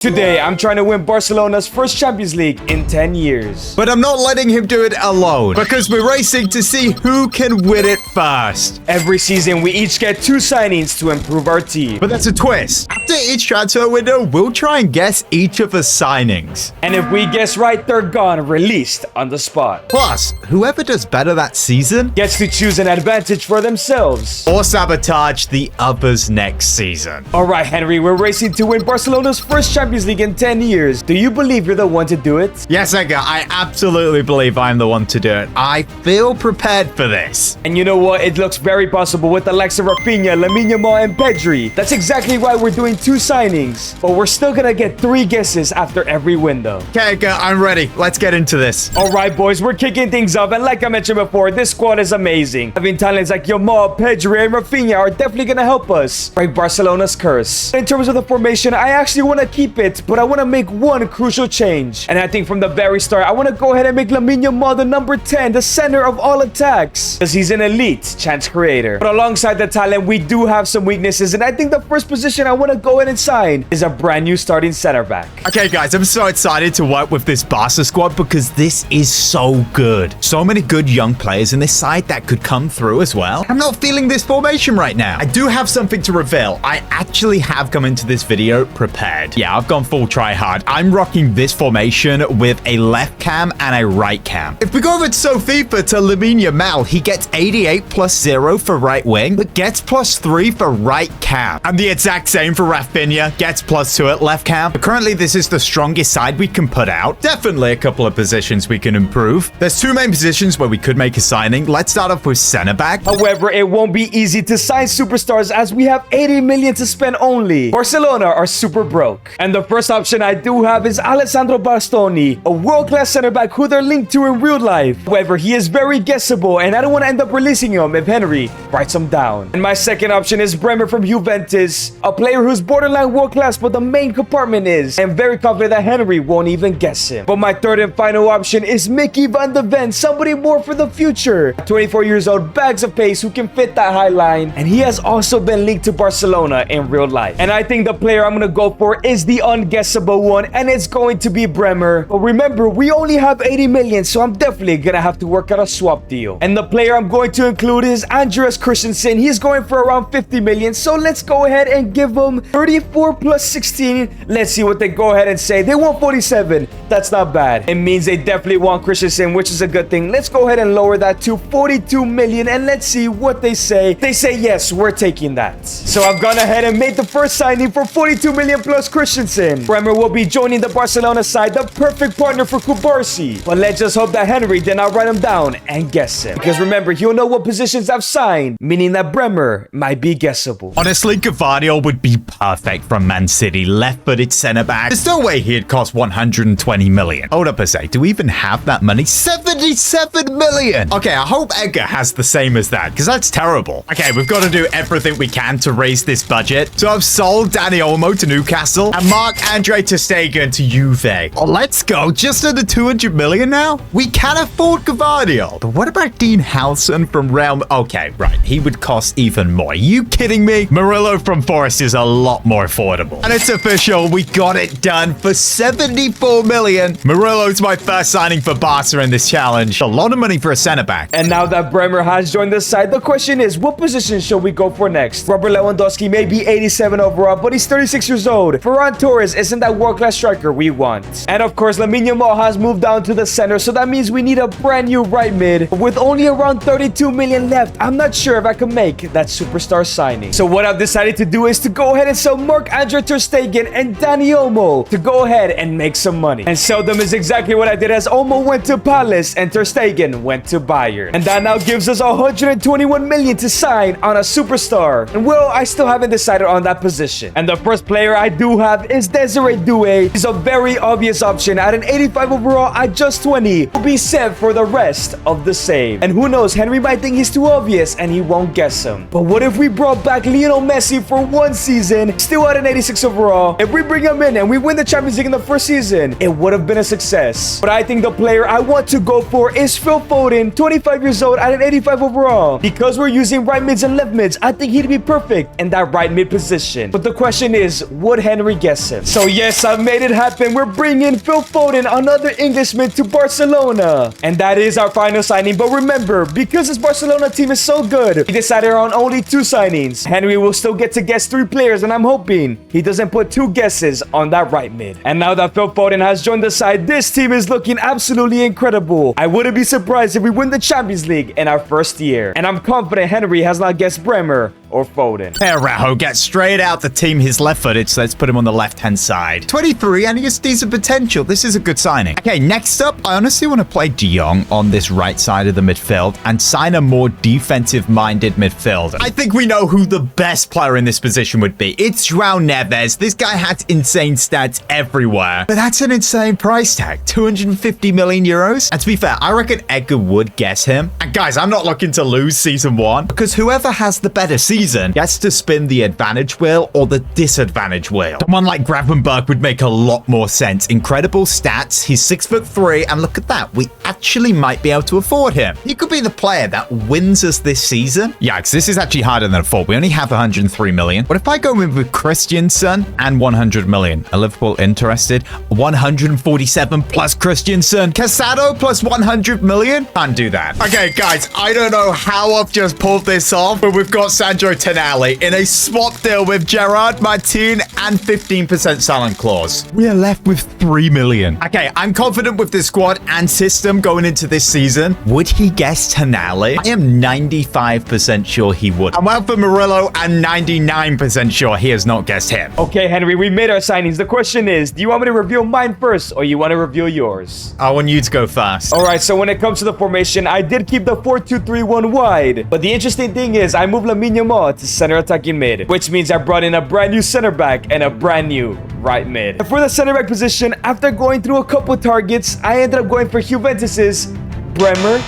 Today, I'm trying to win Barcelona's first Champions League in 10 years. But I'm not letting him do it alone, because we're racing to see who can win it first. Every season, we each get 2 signings to improve our team. But that's a twist. After each transfer window, we'll try and guess each of the signings. And if we guess right, they're gone, released on the spot. Plus, whoever does better that season Gets to choose an advantage for themselves. or sabotage the others next season. Alright, Henry, we're racing to win Barcelona's first Champions League in 10 years. Do you believe you're the one to do it? Yes, Edgar, I absolutely believe I'm the one to do it. I feel prepared for this. And you know what? It looks very possible with the likes of Rafinha, Lamine Yamal, and Pedri. That's exactly why we're doing 2 signings. But we're still gonna get 3 guesses after every window. Okay, Edgar, I'm ready. Let's get into this. Alright, boys, we're kicking things off. And like I mentioned before, this squad is amazing. Having talents like Yamal, Pedri, and Rafinha are definitely gonna help us break Barcelona's curse. In terms of the formation, I actually want to keep it, but I want to make one crucial change. And I think from the very start, I want to go ahead and make Lamine Yamal the number 10, the center of all attacks, because he's an elite chance creator. But alongside the talent, we do have some weaknesses, and I think the first position I want to go ahead and sign is a brand new starting center back. Okay, guys, I'm so excited to work with this Barca squad because this is so good. So many good young players in this side that could come through as well. I'm not feeling this formation right now. I do have something to reveal. I actually have come into this video prepared. Yeah, I've gone full try hard. I'm rocking this formation with a left cam and a right cam. If we go over to FIFA to Lamine Yamal, he gets 88 plus 0 for right wing, but gets plus 3 for right cam. And the exact same for Rafinha, gets plus 2 at left cam. But currently, this is the strongest side we can put out. Definitely a couple of positions we can improve. There's 2 main positions where we could make a signing. Let's start off with center back. However, it won't be easy to sign superstars as we have 80 million to spend only. Barcelona are super broke. And the first option I do have is Alessandro Bastoni, a world-class center back who they're linked to in real life. However, he is very guessable, and I don't want to end up releasing him if Henry writes him down. And my second option is Bremer from Juventus, a player who's borderline world-class, but the main compartment is. I'm very confident that Henry won't even guess him. But my third and final option is Mickey van de Ven, somebody more for the future. 24 years old, bags of pace who can fit that high line, and he has also been linked to Barcelona in real life. And I think the player I'm going to go for is the unguessable one, and it's going to be Bremer. But remember, we only have 80 million, so I'm definitely gonna have to work out a swap deal. And the player I'm going to include is Andreas Christensen. He's going for around 50 million, so let's go ahead and give him 34 plus 16. Let's see what they go ahead and say. They want 47. That's not bad. It means they definitely want Christensen, which is a good thing. Let's go ahead and lower that to 42 million, and let's see what they say. They say yes, we're taking that. So I've gone ahead and made the first signing for 42 million plus Christensen. Bremer will be joining the Barcelona side, the perfect partner for Kubarsi. But let's just hope that Henry did not write him down and guess him. Because remember, he'll know what positions I've signed, meaning that Bremer might be guessable. Honestly, Gavardio would be perfect from Man City, left-footed centre-back. There's no way he'd cost 120 million. Hold up a sec, do we even have that money? 77 million! Okay, I hope Edgar has the same as that, because that's terrible. Okay, we've got to do everything we can to raise this budget. So I've sold Dani Olmo to Newcastle and Marc-Andre ter Stegen to Juve. Oh, let's go. Just under 200 million now? We can afford Gavardio. But what about Dean Howson from Real? Okay, right. He would cost even more. Are you kidding me? Murillo from Forest is a lot more affordable. And it's official. We got it done for 74 million. Murillo's my first signing for Barca in this challenge. A lot of money for a centre-back. And now that Bremer has joined the side, the question is, what position should we go for next? Robert Lewandowski may be 87 overall, but he's 36 years old. Ferran Torres isn't that world-class striker we want. And of course, Lamine Yamal has moved down to the center, so that means we need a brand new right mid. With only around 32 million left, I'm not sure if I can make that superstar signing. So what I've decided to do is to go ahead and sell Marc-Andre ter Stegen and Dani Olmo to go ahead and make some money. And sell them is exactly what I did, as Olmo went to Palace and ter Stegen went to Bayern. And that now gives us 121 million to sign on a superstar. And well, I still haven't decided on that position. And the first player I do have is Desiree Doué. He's a very obvious option. At an 85 overall at just 20, will be set for the rest of the save. And who knows, Henry might think he's too obvious and he won't guess him. But what if we brought back Lionel Messi for 1 season, still at an 86 overall? If we bring him in and we win the Champions League in the first season, it would have been a success. But I think the player I want to go for is Phil Foden, 25 years old at an 85 overall. Because we're using right mids and left mids, I think he'd be perfect in that right mid position. But the question is, would Henry guess impressive. So yes, I've made it happen. We're bringing Phil Foden, another Englishman, to Barcelona. And that is our final signing. But remember, because this Barcelona team is so good, we decided on only 2 signings. Henry will still get to guess 3 players, and I'm hoping he doesn't put 2 guesses on that right mid. And now that Phil Foden has joined the side, this team is looking absolutely incredible. I wouldn't be surprised if we win the Champions League in our first year. And I'm confident Henry has not guessed Bremer or Foden. Araujo gets straight out the team. He's left-footed, so let's put him on the left-hand side. 23, and he has decent potential. This is a good signing. Okay, next up, I honestly want to play De Jong on this right side of the midfield and sign a more defensive-minded midfielder. I think we know who the best player in this position would be. It's João Neves. This guy has insane stats everywhere, but that's an insane price tag, 250 million euros. And to be fair, I reckon Edgar would guess him. And guys, I'm not looking to lose season 1 because whoever has the better season gets to spin the advantage wheel or the disadvantage wheel. Someone like Gravenberg would make a lot more sense. Incredible stats. He's 6'3", and look at that. We actually might be able to afford him. He could be the player that wins us this season. Yikes, this is actually harder than I thought. We only have 103 million. What if I go in with Christensen and 100 million? Are Liverpool interested? 147 plus Christensen. Casado plus 100 million? Can't do that. Okay, guys, I don't know how I've just pulled this off, but we've got Sandro Tonali in a swap deal with Gerard Martin and 15% silent clause. We are left with 3 million. Okay, I'm confident with this squad and system going into this season. Would he guess Tonali? I am 95% sure he would. I'm out for Murillo and 99% sure he has not guessed him. Okay, Henry, we made our signings. The question is, do you want me to reveal mine first or you want to reveal yours? I want you to go first. All right, so when it comes to the formation, I did keep the 4-2-3-1 wide. But the interesting thing is I moved Lamine Yamal to center attacking mid, which means I brought in a brand new center back and a brand new right mid. And for the center back position, after going through a couple targets, I ended up going for Juventus's Bremer.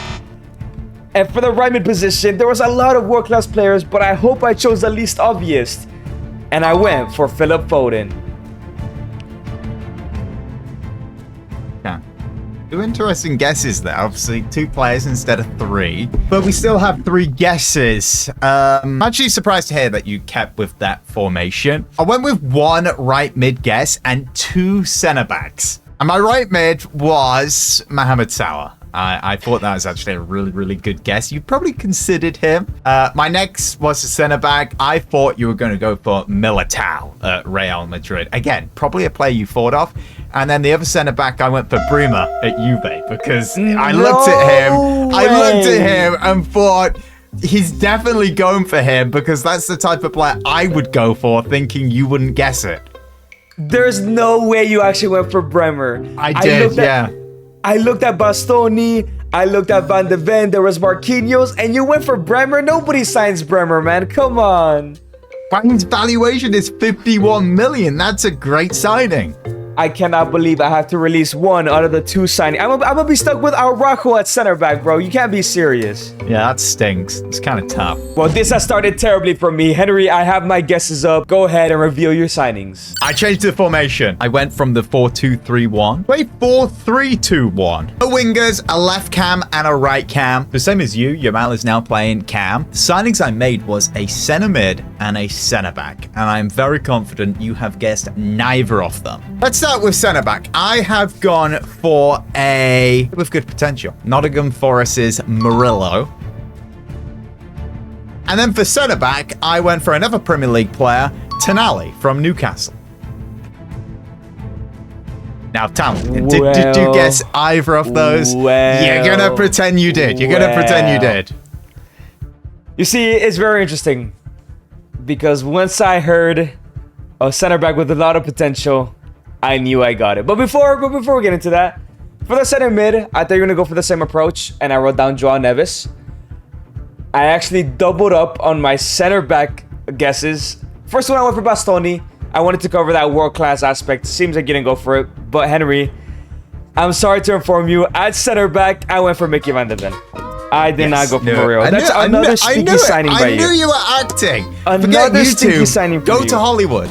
And for the right mid position, there was a lot of world-class players, but I hope I chose the least obvious. And I went for Philip Foden. Yeah. 2 interesting guesses there. Obviously, 2 players instead of 3. But we still have 3 guesses. I'm actually surprised to hear that you kept with that formation. I went with 1 right mid guess and 2 center backs. And my right mid was Mohamed Salah. I thought that was actually a really, really good guess. You probably considered him. My next was a center back. I thought you were going to go for Militao at Real Madrid. Again, probably a player you thought of. And then the other center back, I went for Bremer at Juve because I looked at him and thought he's definitely going for him because that's the type of player I would go for, thinking you wouldn't guess it. There's no way you actually went for Bremer. I did, yeah. I looked at Bastoni, I looked at Van de Ven, there was Marquinhos, and you went for Bremer? Nobody signs Bremer, man. Come on. His valuation is 51 million. That's a great signing. I cannot believe I have to release 1 out of the 2 signings. I'm gonna be stuck with Araujo at center back, bro. You can't be serious. Yeah, that stinks. It's kind of tough. Well, this has started terribly for me. Henry, I have my guesses up. Go ahead and reveal your signings. I changed the formation. I went from the 4-2-3-1 to a 4-3-2-1. The wingers, a left cam and a right cam. The same as you, Yamal is now playing cam. The signings I made was a center mid and a center back. And I'm very confident you have guessed neither of them. Let's start with center back. I have gone for a with good potential. Nottingham Forest's Murillo. And then for center back, I went for another Premier League player, Tonali from Newcastle. Now, Tom, did you guess either of those? You're gonna pretend you did. You're gonna pretend you did. You see, it's very interesting because once I heard a center back with a lot of potential, I knew I got it. But before we get into that, for the center mid, I thought you were gonna go for the same approach, and I wrote down João Neves. I actually doubled up on my center back guesses. First one I went for Bastoni. I wanted to cover that world-class aspect. Seems like you didn't go for it. But Henry, I'm sorry to inform you, at center back, I went for Mickey Van de Ven. I did not go for Murillo. That's another stinky signing by you. I knew you were acting. Another stinky signing for you. Go to Hollywood.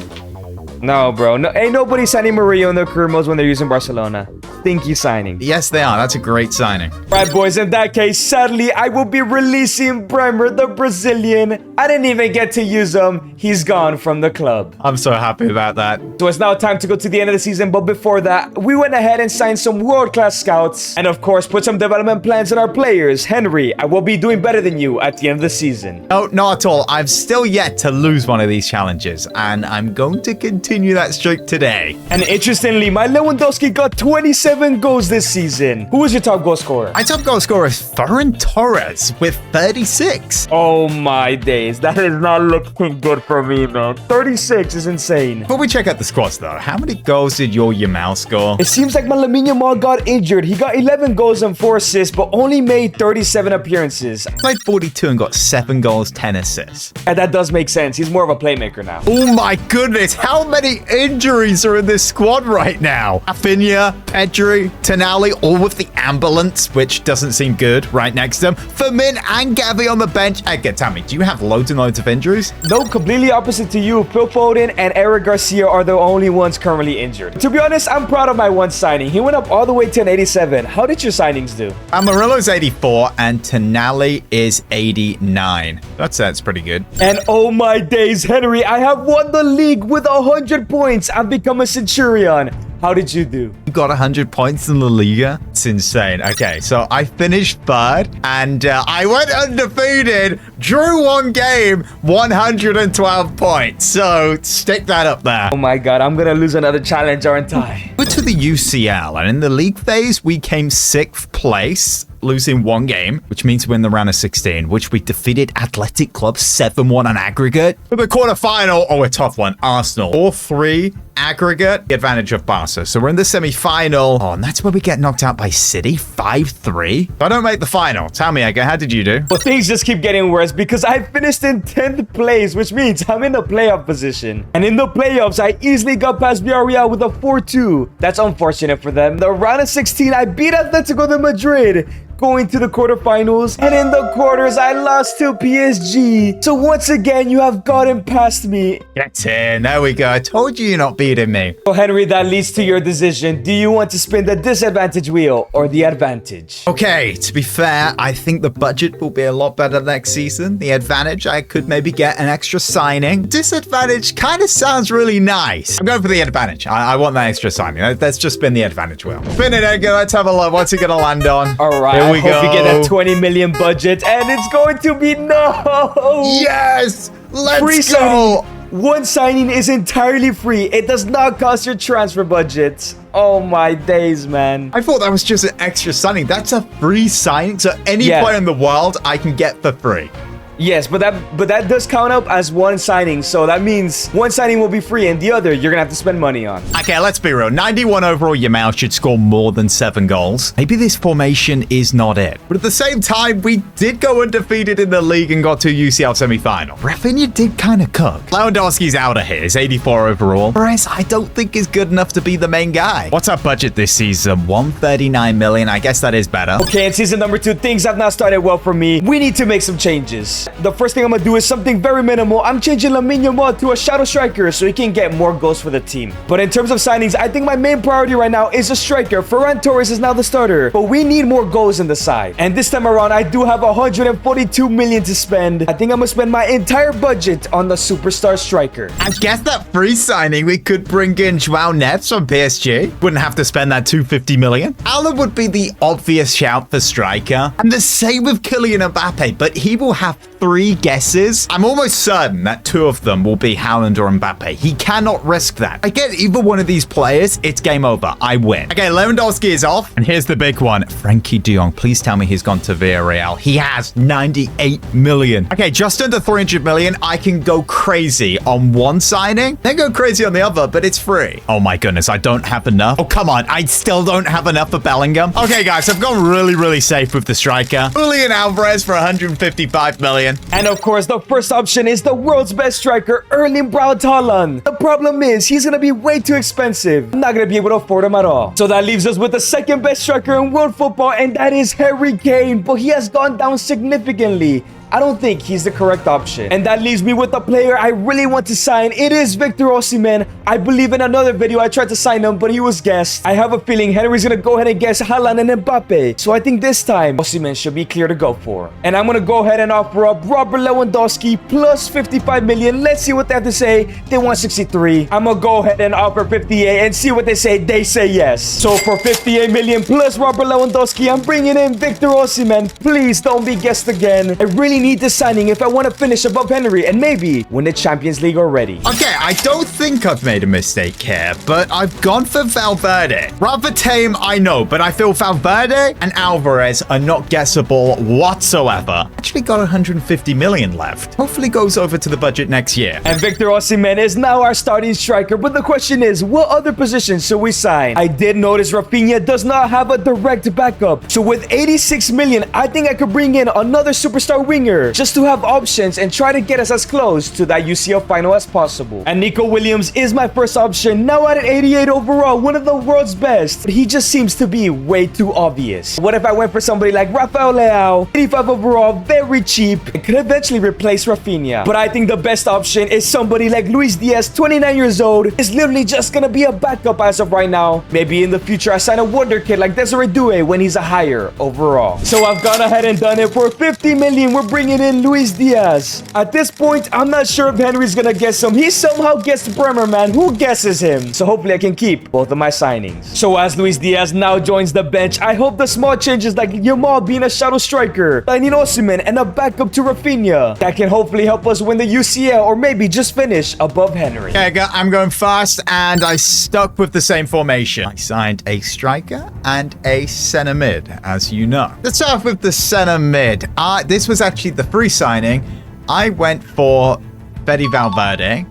No, bro. No, ain't nobody signing Murillo in their career modes when they're using Barcelona. Stinky signing. Yes, they are. That's a great signing. Right, boys. In that case, sadly, I will be releasing Bremer, the Brazilian. I didn't even get to use him. He's gone from the club. I'm so happy about that. So it's now time to go to the end of the season. But before that, we went ahead and signed some world-class scouts. And of course, put some development plans on our players. Henry, I will be doing better than you at the end of the season. No, not at all. I've still yet to lose one of these challenges. And I'm going to continue that streak today. And interestingly, my Lewandowski got 27 goals this season. Who was your top goal scorer? My top goal scorer is Ferran Torres with 36. Oh my days. That is not looking good for me, man. 36 is insane. Before we check out the squads, though, how many goals did your Yamal score? It seems like my Lamine Yamal got injured. He got 11 goals and 4 assists, but only made 37 appearances. Played 42 and got 7 goals, 10 assists. And that does make sense. He's more of a playmaker now. Oh my goodness, how many injuries are in this squad right now? Rafinha, Pedri, Tonali, all with the ambulance, which doesn't seem good right next to them. Firmin and Gavi on the bench. Edgar, tell me, do you have loads and loads of injuries? No, completely opposite to you. Phil Foden and Eric Garcia are the only ones currently injured. To be honest, I'm proud of my one signing. He went up all the way to an 87. How did your signings do? Amarillo's 84 and Tonali is 89. That's pretty good. And oh my days, Henry, I have won the league with 100 points. I've become a Centurion. How did you do? You got 100 points in La Liga? It's insane. Okay, so I finished third and I went undefeated, drew one game, 112 points. So stick that up there. Oh my god, I'm gonna lose another challenge, aren't I? We're to the UCL, and in the league phase, we came 6th place, losing one game, which means we're in the round of 16, which we defeated Athletic Club 7-1 on aggregate. For the quarterfinal, a tough one, Arsenal. 4-3 aggregate, the advantage of Barca. So we're in the semi-final. Oh, and that's where we get knocked out by City, 5-3. If I don't make the final, tell me, Edgar, how did you do? Well, things just keep getting worse because I finished in 10th place, which means I'm in the playoff position. And in the playoffs, I easily got past Villarreal with a 4-2. That's unfortunate for them. The round of 16, I beat Atletico de Madrid, going to the quarterfinals, and in the quarters I lost to PSG. So once again, you have gotten past me. Get in. There we go. I told you you're not beating me. So Henry, that leads to your decision. Do you want to spin the disadvantage wheel or the advantage? Okay, to be fair, I think the budget will be a lot better next season. The advantage, I could maybe get an extra signing. Disadvantage kind of sounds really nice. I'm going for the advantage. I want that extra signing. Let's just spin the advantage wheel. Spin it, Edgar. Let's have a look. What's it going to land on? All right. Here we I hope go. you get that 20 million budget, and it's going to be no. Yes! Let's Free go! signing. One signing is entirely free. It does not cost your transfer budget. Oh my days, man. I thought that was just an extra signing. That's a free signing. So any player in the world I can get for free. Yes, but that does count up as one signing. So that means one signing will be free and the other you're going to have to spend money on. Okay, let's be real. 91 overall Yamal should score more than 7 goals. Maybe this formation is not it. But at the same time, we did go undefeated in the league and got to UCL semi-final. Rafinha did kind of cook. Lewandowski's out of here. He's 84 overall. Whereas I don't think is good enough to be the main guy. What's our budget this season? 139 million. I guess that is better. Okay, in season number 2, things have not started well for me. We need to make some changes. The first thing I'm gonna do is something very minimal. I'm changing Lamine Yamal to a shadow striker so he can get more goals for the team. But in terms of signings, I think my main priority right now is a striker. Ferran Torres is now the starter, but we need more goals in the side. And this time around, I do have 142 million to spend. I think I'm gonna spend my entire budget on the superstar striker. I guess that free signing, we could bring in Joao Neves from PSG. Wouldn't have to spend that 250 million. Alan would be the obvious shout for striker. And the same with Kylian Mbappe, but he will have 3 guesses. I'm almost certain that 2 of them will be Haaland or Mbappe. He cannot risk that. I get either one of these players, it's game over. I win. Okay, Lewandowski is off. And here's the big one. Frankie de Jong. Please tell me he's gone to Villarreal. He has 98 million. Okay, just under 300 million. I can go crazy on one signing, then go crazy on the other, but it's free. Oh my goodness, I don't have enough. Oh, come on. I still don't have enough for Bellingham. Okay, guys, I've gone really safe with the striker. Julian Alvarez for 155 million. And of course, the first option is the world's best striker, Erling Braut Haaland. The problem is he's going to be way too expensive. I'm not going to be able to afford him at all. So that leaves us with the second best striker in world football, and that is Harry Kane. But he has gone down significantly. I don't think he's the correct option. And that leaves me with a player I really want to sign. It is Victor Osimhen. I believe in another video I tried to sign him, but he was guessed. I have a feeling Henry's gonna go ahead and guess Haaland and Mbappe. So I think this time, Osimhen should be clear to go for. And I'm gonna go ahead and offer up Robert Lewandowski plus 55 million. Let's see what they have to say. They want 63. I'm gonna go ahead and offer 58 and see what they say. They say yes. So for 58 million plus Robert Lewandowski, I'm bringing in Victor Osimhen. Please don't be guessed again. I really need this signing if I want to finish above Henry and maybe win the Champions League already. Okay, I don't think I've made a mistake here, but I've gone for Valverde. Rather tame, I know, but I feel Valverde and Alvarez are not guessable whatsoever. Actually got 150 million left. Hopefully goes over to the budget next year. And Victor Osimhen is now our starting striker, but the question is, what other positions should we sign? I did notice Rafinha does not have a direct backup. So with 86 million, I think I could bring in another superstar winger just to have options and try to get us as close to that UCL final as possible. And Nico Williams is my first option, now at an 88 overall, one of the world's best. But he just seems to be way too obvious. What if I went for somebody like Rafael Leao, 85 overall, very cheap, and could eventually replace Rafinha? But I think the best option is somebody like Luis Diaz, 29 years old, is literally just gonna be a backup as of right now. Maybe in the future I sign a wonder kid like Desiree Doué when he's a higher overall. So I've gone ahead and done it. For 50 million, we're bringing in Luis Diaz. At this point, I'm not sure if Henry's gonna guess him. He somehow guessed Bremer, man. Who guesses him? So hopefully I can keep both of my signings. So as Luis Diaz now joins the bench, I hope the small changes like Yamal being a shadow striker, signing Osimhen, and a backup to Rafinha that can hopefully help us win the UCL or maybe just finish above Henry. Okay, I'm going fast, and I stuck with the same formation. I signed a striker and a center mid, as you know. Let's start off with the center mid. This was actually the free signing. I went for Fede Valverde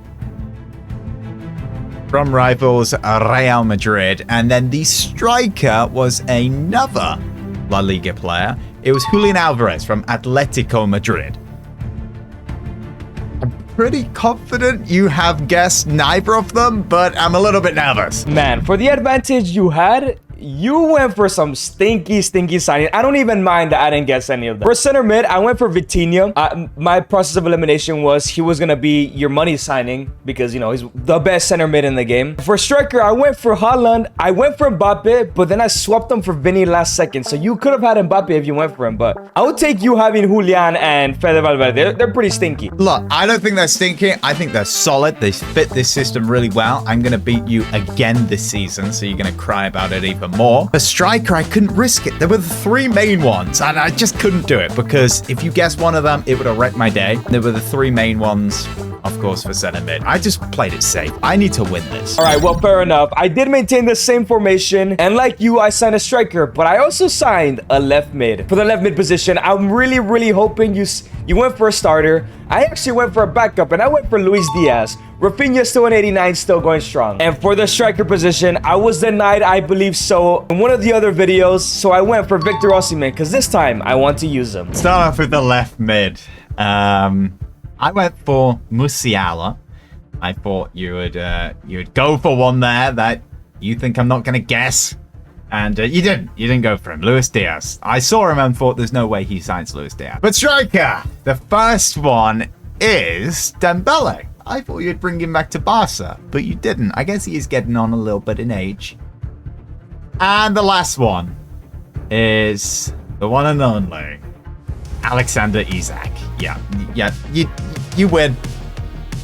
from rivals Real Madrid, and then the striker was another La Liga player. It was Julian Alvarez from Atletico Madrid. I'm pretty confident you have guessed neither of them, but I'm a little bit nervous. Man, for the advantage you had, you went for some stinky signing. I don't even mind that I didn't guess any of them. For center mid, I went for Vitinha. My process of elimination was he was going to be your money signing because, you know, he's the best center mid in the game. For striker, I went for Haaland. I went for Mbappe, but then I swapped him for Vinny last second. So you could have had Mbappe if you went for him, but I would take you having Julian and Fede Valverde. They're pretty stinky. Look, I don't think they're stinky. I think they're solid. They fit this system really well. I'm going to beat you again this season, so you're going to cry about it even more. The striker, I couldn't risk it. There were the three main ones, and I just couldn't do it because if you guessed one of them, it would have wrecked my day. There were the three main ones, of course, for center mid. I just played it safe. I need to win this. All right, well, fair enough. I did maintain the same formation, and like you, I signed a striker, but I also signed a left mid. For the left mid position, I'm really hoping you went for a starter. I actually went for a backup, and I went for Luis Diaz. Rafinha still an 89, still going strong. And for the striker position, I was denied, I believe so, in one of the other videos, so I went for Victor Osimhen, because this time, I want to use him. Start off with the left mid. I went for Musiala. I thought you would go for one there that you think I'm not going to guess. And you didn't. You didn't go for him. Luis Diaz. I saw him and thought there's no way he signs Luis Diaz. But striker, the first one is Dembele. I thought you'd bring him back to Barca, but you didn't. I guess he is getting on a little bit in age. And the last one is the one and only Alexander Isak. Yeah, you win.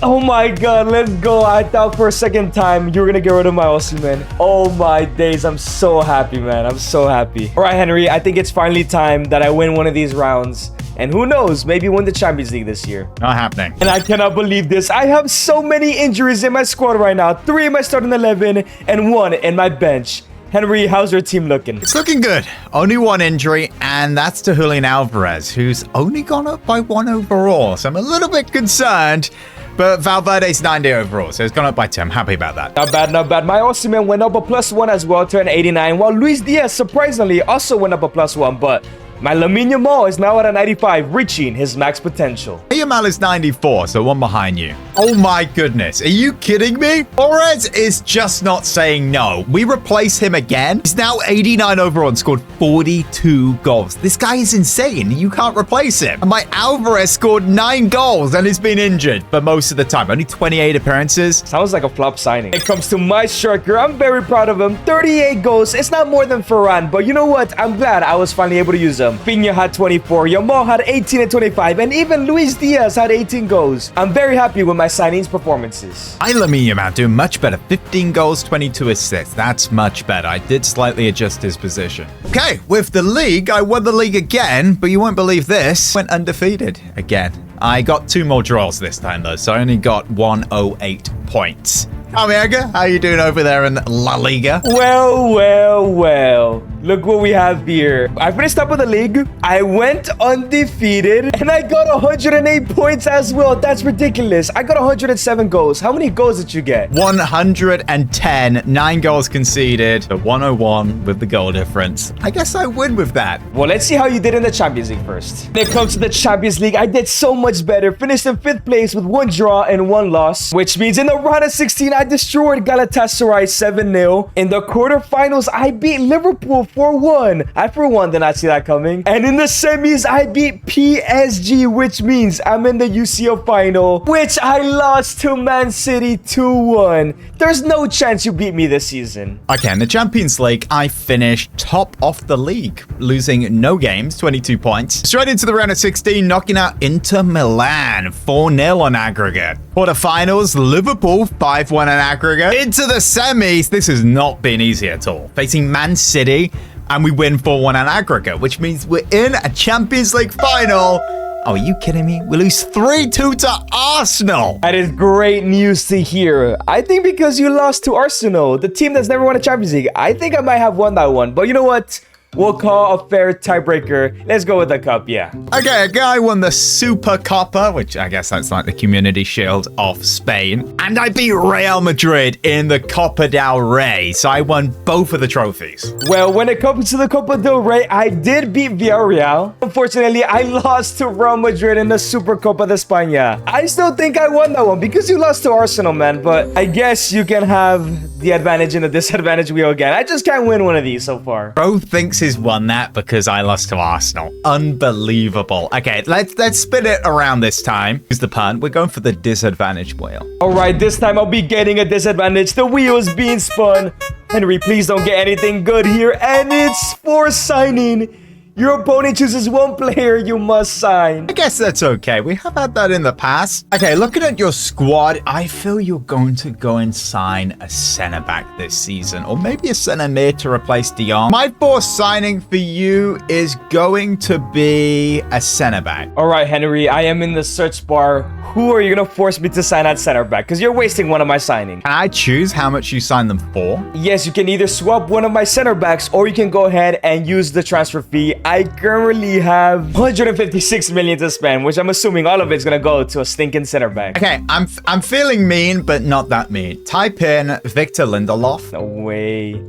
Oh my god, let's go. I thought for a second time you were gonna get rid of my Osimhen. Oh my days, I'm so happy, man. I'm so happy. All right, Henry, I think it's finally time that I win one of these rounds. And who knows, maybe win the Champions League this year. Not happening. And I cannot believe this. I have so many injuries in my squad right now. 3 in my starting 11 and 1 in my bench. Henry, how's your team looking? It's looking good. Only one injury, and that's to Julian Alvarez, who's only gone up by 1 overall. So I'm a little bit concerned. But Valverde's 90 overall, so it's gone up by 2. I'm happy about that. Not bad, not bad. My Osimhen went up a +1 as well to an 89, while Luis Diaz, surprisingly, also went up a +1. But My Lamine Yamal is now at a 95, reaching his max potential. Yamal is 94, so one behind you. Oh my goodness, are you kidding me? Torres is just not saying no. We replace him again. He's now 89 overall and scored 42 goals. This guy is insane. You can't replace him. And my Alvarez scored 9 goals and has been injured for most of the time. Only 28 appearances. Sounds like a flop signing. When it comes to my striker, I'm very proud of him. 38 goals. It's not more than Ferran, but you know what? I'm glad I was finally able to use him. Pina had 24, Yamal had 18 and 25, and even Luis Diaz had 18 goals. I'm very happy with my signings performances. I Lamine Yamal doing much better. 15 goals, 22 assists. That's much better. I did slightly adjust his position. Okay, with the league, I won the league again, but you won't believe this. Went undefeated again. I got 2 more draws this time though, so I only got 108 points. Amiga, how you doing over there in La Liga? Well. Look what we have here. I finished top of the league. I went undefeated. And I got 108 points as well. That's ridiculous. I got 107 goals. How many goals did you get? 110. 9 goals conceded. The 101 with the goal difference. I guess I win with that. Well, let's see how you did in the Champions League first. When it comes to the Champions League, I did so much better. Finished in 5th place with 1 draw and 1 loss. Which means in the round of 16, I destroyed Galatasaray 7-0. In the quarterfinals, I beat Liverpool 4-1. I for one did not see that coming. And in the semis, I beat PSG, which means I'm in the UCL final, which I lost to Man City 2-1. There's no chance you beat me this season. Okay, in the Champions League, I finished top of the league, losing no games, 22 points. Straight into the round of 16, knocking out Inter Milan 4-0 on aggregate. Quarterfinals, Liverpool 5-1 on aggregate. Into the semis, this has not been easy at all. Facing Man City, and we win 4-1 on aggregate, which means we're in a Champions League final. Oh, are you kidding me? We lose 3-2 to Arsenal. That is great news to hear. I think because you lost to Arsenal, the team that's never won a Champions League, I think I might have won that one. But you know what? We'll call a fair tiebreaker. Let's go with the cup, yeah. Okay, a guy won the Super Copa, which I guess that's like the Community Shield of Spain. And I beat Real Madrid in the Copa del Rey, so I won both of the trophies. Well, when it comes to the Copa del Rey, I did beat Villarreal. Unfortunately, I lost to Real Madrid in the Super Copa de España. I still think I won that one because you lost to Arsenal, man. But I guess you can have the advantage and the disadvantage wheel again. I just can't win one of these so far. Bro thinks he's won that because I lost to Arsenal. Unbelievable. Okay, let's spin it around this time. Use the pun. We're going for the disadvantage wheel. All right, this time I'll be getting a disadvantage. The wheel is being spun. Henry, please don't get anything good here. And it's for signing. Your opponent chooses one player you must sign. I guess that's okay. We have had that in the past. Okay, looking at your squad, I feel you're going to go and sign a centre-back this season. Or maybe a centre-mid to replace Dion. My fourth signing for you is going to be a centre-back. All right, Henry, I am in the search bar. Who are you going to force me to sign at centre-back? Because you're wasting one of my signings. Can I choose how much you sign them for? Yes, you can either swap one of my centre-backs or you can go ahead and use the transfer fee. I currently have 156 million to spend, which I'm assuming all of it's gonna go to a stinking center back. Okay, I'm feeling mean, but not that mean. Type in Victor Lindelof. No way.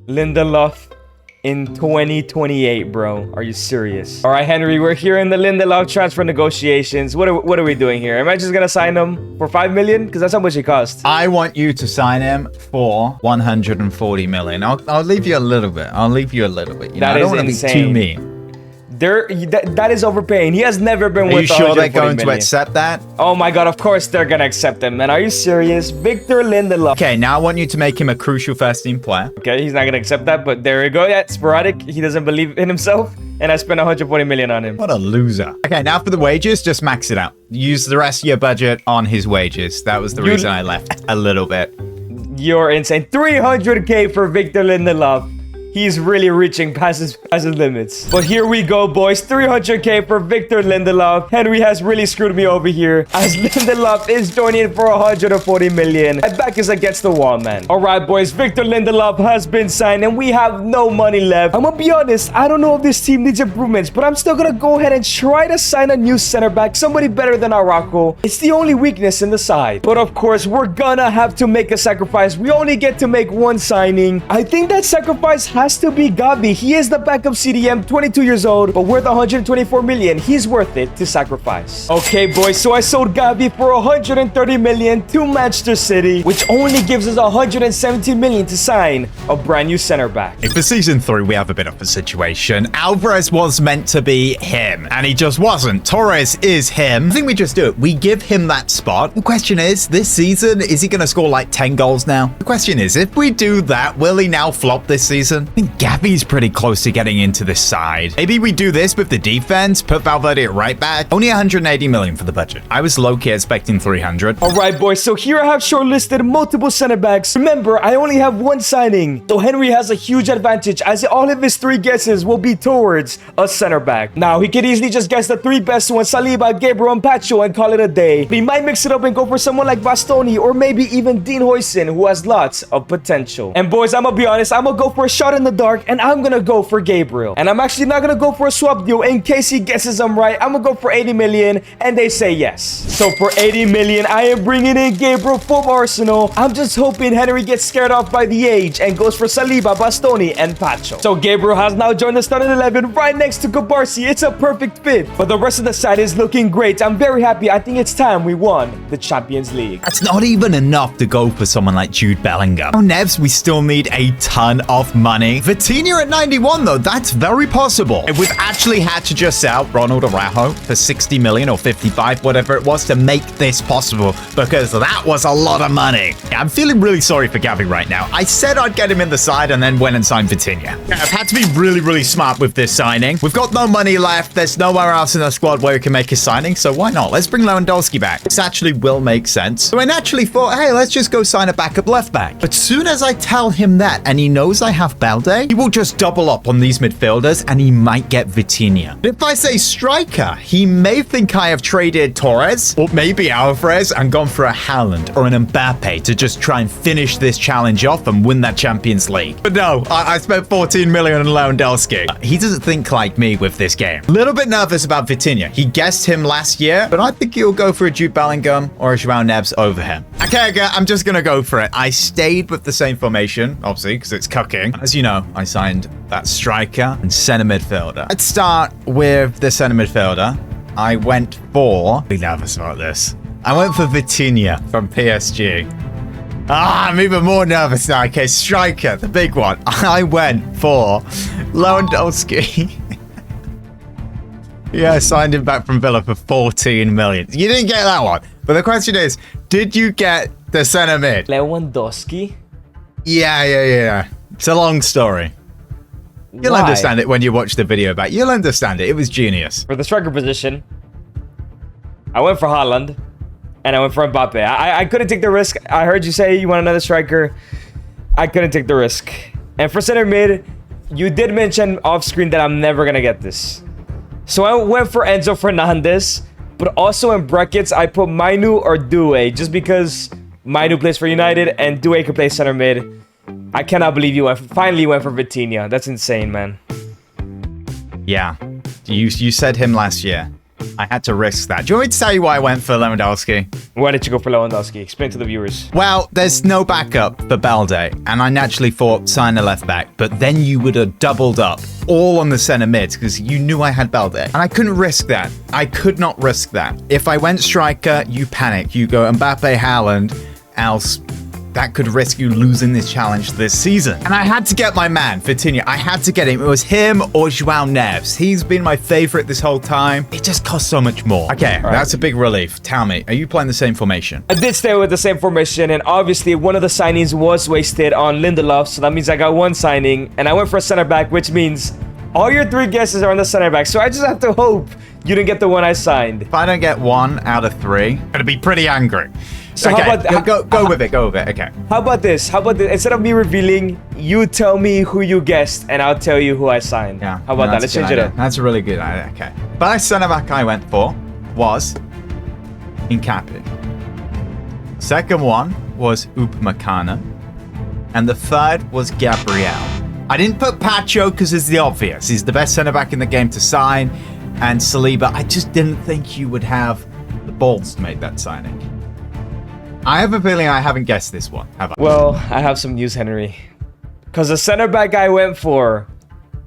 Lindelof in 2028, bro. Are you serious? All right, Henry, we're here in the Lindelof transfer negotiations. What are we doing here? Am I just gonna sign him for 5 million? Because that's how much he costs. I want you to sign him for 140 million. I'll leave you a little bit. I'll leave you a little bit. You know, I don't want to be too mean. That is overpaying. He has never been worth 140 million. Are you sure they're going million. to accept that? Oh my god, of course they're gonna accept him, man. Are you serious? Victor Lindelof. Okay, now I want you to make him a crucial first team player. Okay, he's not gonna accept that, but there we go. Yeah, sporadic. He doesn't believe in himself, and I spent 140 million on him. What a loser. Okay, now for the wages, just max it out. Use the rest of your budget on his wages. That was the reason I left a little bit. You're insane. 300k for Victor Lindelof. He's really reaching past his limits. But here we go, boys. 300k for Victor Lindelof. Henry has really screwed me over here, as Lindelof is joining in for 140 million. My back is against the wall, man. All right, boys. Victor Lindelof has been signed, and we have no money left. I'm gonna be honest. I don't know if this team needs improvements, but I'm still gonna go ahead and try to sign a new center back. Somebody better than Araujo. It's the only weakness in the side. But of course, we're gonna have to make a sacrifice. We only get to make one signing. I think that sacrifice has has to be Gavi. He is the backup CDM, 22 years old, but worth 124 million. He's worth it to sacrifice. Okay, boys, so I sold Gavi for 130 million to Manchester City, which only gives us 117 million to sign a brand new center back. For season 3, we have a bit of a situation. Alvarez was meant to be him, and he just wasn't. Torres is him. I think we just do it. We give him that spot. The question is, this season, is he going to score like 10 goals now? The question is, if we do that, will he now flop this season? I think Gavi's pretty close to getting into this side. Maybe we do this with the defense, put Valverde at right back. Only 180 million for the budget. I was low-key expecting 300. All right, boys, so here I have shortlisted multiple center backs. Remember, I only have one signing, so Henry has a huge advantage as all of his 3 guesses will be towards a center back. Now, he could easily just guess the 3 best ones, Saliba, Gabriel, and Pacho, and call it a day. He might mix it up and go for someone like Bastoni or maybe even Dean Huijsen, who has lots of potential. And boys, I'm gonna be honest, I'm gonna go for a shot in the dark, and I'm gonna go for Gabriel. And I'm actually not gonna go for a swap deal in case he guesses I'm right. I'm gonna go for 80 million, and they say yes. So for 80 million, I am bringing in Gabriel from Arsenal. I'm just hoping Henry gets scared off by the age and goes for Saliba, Bastoni, and Pacho. So Gabriel has now joined the starting 11 right next to Kubarsi. It's a perfect fit, but the rest of the side is looking great. I'm very happy. I think it's time we won the Champions League. That's not even enough to go for someone like Jude Bellingham. Oh, Nevs, we still need a ton of money. Vitinha at 91, though, that's very possible. If we've actually had to just sell Ronald Araujo for 60 million or 55, whatever it was, to make this possible, because that was a lot of money. Yeah, I'm feeling really sorry for Gavi right now. I said I'd get him in the side and then went and signed Vitinha. Yeah, I've had to be really smart with this signing. We've got no money left. There's nowhere else in the squad where we can make a signing, so why not? Let's bring Lewandowski back. This actually will make sense. So I naturally thought, hey, let's just go sign a backup left back. But soon as I tell him that, and he knows I have Balde, he will just double up on these midfielders, and he might get Vitinha. But if I say striker, he may think I have traded Torres, or maybe Alvarez, and gone for a Haaland or an Mbappe to just try and finish this challenge off and win that Champions League. But no, I spent 14 million on Lewandowski. He doesn't think like me with this game. A little bit nervous about Vitinha. He guessed him last year, but I think he'll go for a Jude Bellingham or a João Neves over him. Okay, I'm just gonna go for it. I stayed with the same formation, obviously, because it's cooking. As you know, I signed that striker and center midfielder. Let's start with the center midfielder. I went for... Be nervous about this. I went for Vitinha from PSG. I'm even more nervous now. Okay, striker, the big one. I went for Lewandowski. Yeah, I signed him back from Villa for 14 million. You didn't get that one. But the question is, did you get the center mid? Lewandowski? Yeah. It's a long story. You'll understand it when you watch the video back. You'll understand it. It was genius. For the striker position, I went for Haaland. And I went for Mbappe. I couldn't take the risk. I heard you say you want another striker. I couldn't take the risk. And for center mid, you did mention off screen that I'm never going to get this. So I went for Enzo Fernandez. But also in brackets, I put Mainu or Doué. Just because Mainu plays for United and Doué can play center mid. I cannot believe you finally went for Vitinha. That's insane, man. Yeah. You said him last year. I had to risk that. Do you want me to tell you why I went for Lewandowski? Why did you go for Lewandowski? Explain to the viewers. Well, there's no backup for Balde, and I naturally thought sign a left back, but then you would have doubled up all on the center mids because you knew I had Balde, and I couldn't risk that. I could not risk that. If I went striker, you panic. You go Mbappe, Haaland, else that could risk you losing this challenge this season. And I had to get my man, Vitinha. I had to get him. It was him or João Neves. He's been my favorite this whole time. It just costs so much more. Okay, that's a big relief. Tell me, are you playing the same formation? I did stay with the same formation, and obviously one of the signings was wasted on Lindelof, so that means I got one signing, and I went for a center back, which means all your 3 guesses are on the center back, so I just have to hope you didn't get the one I signed. If I don't get 1 out of 3, I'm gonna be pretty angry. So okay, how about go with it, okay. How about this? Instead of me revealing, you tell me who you guessed, and I'll tell you who I signed. Yeah. How about that? Let's change it up. That's a really good idea. Okay. First center back I went for was Incapi. Second one was Upamecano. And the third was Gabriel. I didn't put Pacho because it's the obvious. He's the best center back in the game to sign. And Saliba, I just didn't think you would have the balls to make that signing. I have a feeling I haven't guessed this one, have I? Well, I have some news, Henry. Because the center back I went for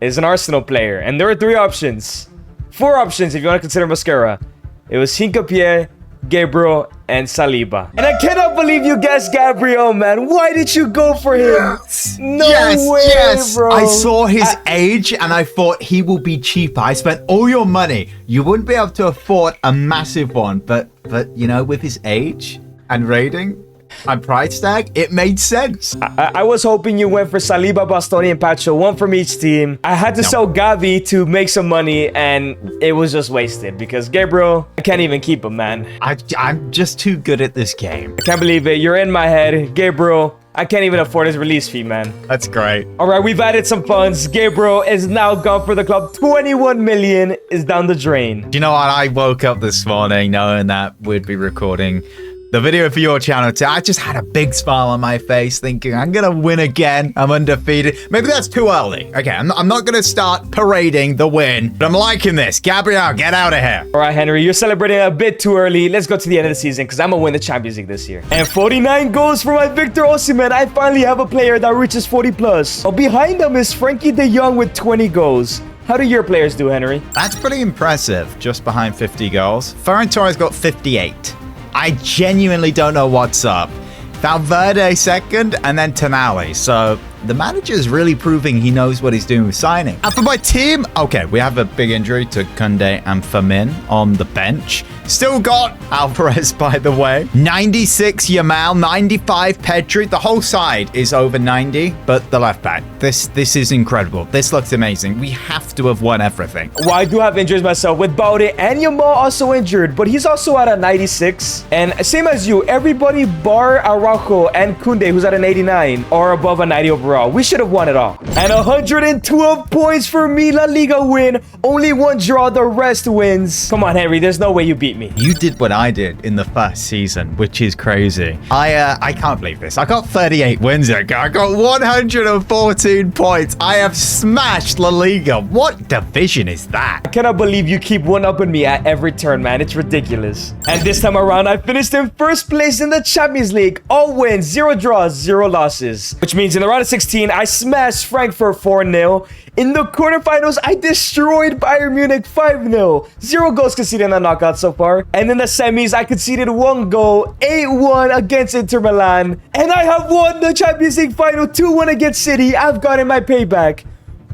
is an Arsenal player. And there are 3 options. 4 options if you want to consider Mascara. It was Hincapié, Gabriel, and Saliba. And I cannot believe you guessed Gabriel, man. Why did you go for him? Yes. No way, bro. I saw his age and I thought he will be cheaper. I spent all your money. You wouldn't be able to afford a massive one, but you know, with his age and rating and price tag, it made sense. I was hoping you went for Saliba, Bastoni, and Pacho, 1 from each team. I had to sell Gavi to make some money, and it was just wasted because Gabriel, I can't even keep him, man. I'm just too good at this game. I can't believe it. You're in my head. Gabriel, I can't even afford his release fee, man. That's great. All right, we've added some funds. Gabriel is now gone for the club. 21 million is down the drain. Do you know what? I woke up this morning knowing that we'd be recording the video for your channel too. I just had a big smile on my face thinking, I'm going to win again. I'm undefeated. Maybe that's too early. Okay, I'm not going to start parading the win, but I'm liking this. Gabriel, get out of here. All right, Henry, you're celebrating a bit too early. Let's go to the end of the season because I'm going to win the Champions League this year. And 49 goals for my Victor Osimhen. I finally have a player that reaches 40 plus. Oh, behind him is Frankie de Jong with 20 goals. How do your players do, Henry? That's pretty impressive. Just behind 50 goals. Ferran Torres got 58. I genuinely don't know what's up. Valverde second, and then Tonali. So the manager is really proving he knows what he's doing with signing. And for my team, okay, we have a big injury to Koundé and Firmin on the bench. Still got Alvarez, by the way. 96 Yamal, 95 Pedri. The whole side is over 90, but the left back. This is incredible. This looks amazing. We have to have won everything. Well, I do have injuries myself with Baude and Yamal also injured, but he's also at a 96. And same as you, everybody bar Araujo and Koundé, who's at an 89, are above a 90 overall. We should have won it all. And 112 points for me, La Liga win. Only 1 draw, the rest wins. Come on, Henry, there's no way you beat me. You did what I did in the first season, which is crazy. I can't believe this. I got 38 wins ago. I got 114 points. I have smashed La Liga. What division is that? I cannot believe you keep one-upping me at every turn, man. It's ridiculous. And this time around, I finished in first place in the Champions League. All wins, 0 draws, 0 losses. Which means in the round of 16, I smashed Frankfurt 4-0. In the quarterfinals, I destroyed Bayern Munich 5-0. 0 goals conceded in the knockout so far. And in the semis, I conceded 1 goal, 8-1 against Inter Milan. And I have won the Champions League final 2-1 against City. I've gotten my payback.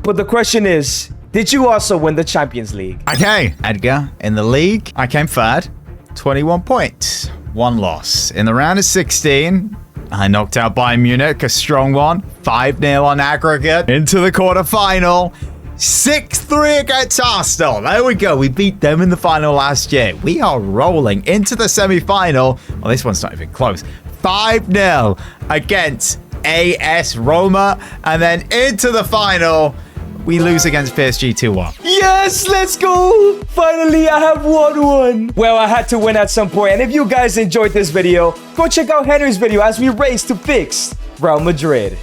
But the question is, did you also win the Champions League? Okay, Edgar, in the league, I came third. 21 points, 1 loss. In the round of 16, I knocked out Bayern Munich, a strong one. 5-0 on aggregate. Into the quarterfinal. 6-3 against Arsenal. There we go. We beat them in the final last year. We are rolling into the semi-final. Well, this one's not even close. 5-0 against AS Roma. And then into the final, we lose against PSG 2-1. Yes, let's go. Finally, I have won one. Well, I had to win at some point. And if you guys enjoyed this video, go check out Henry's video as we race to fix Real Madrid.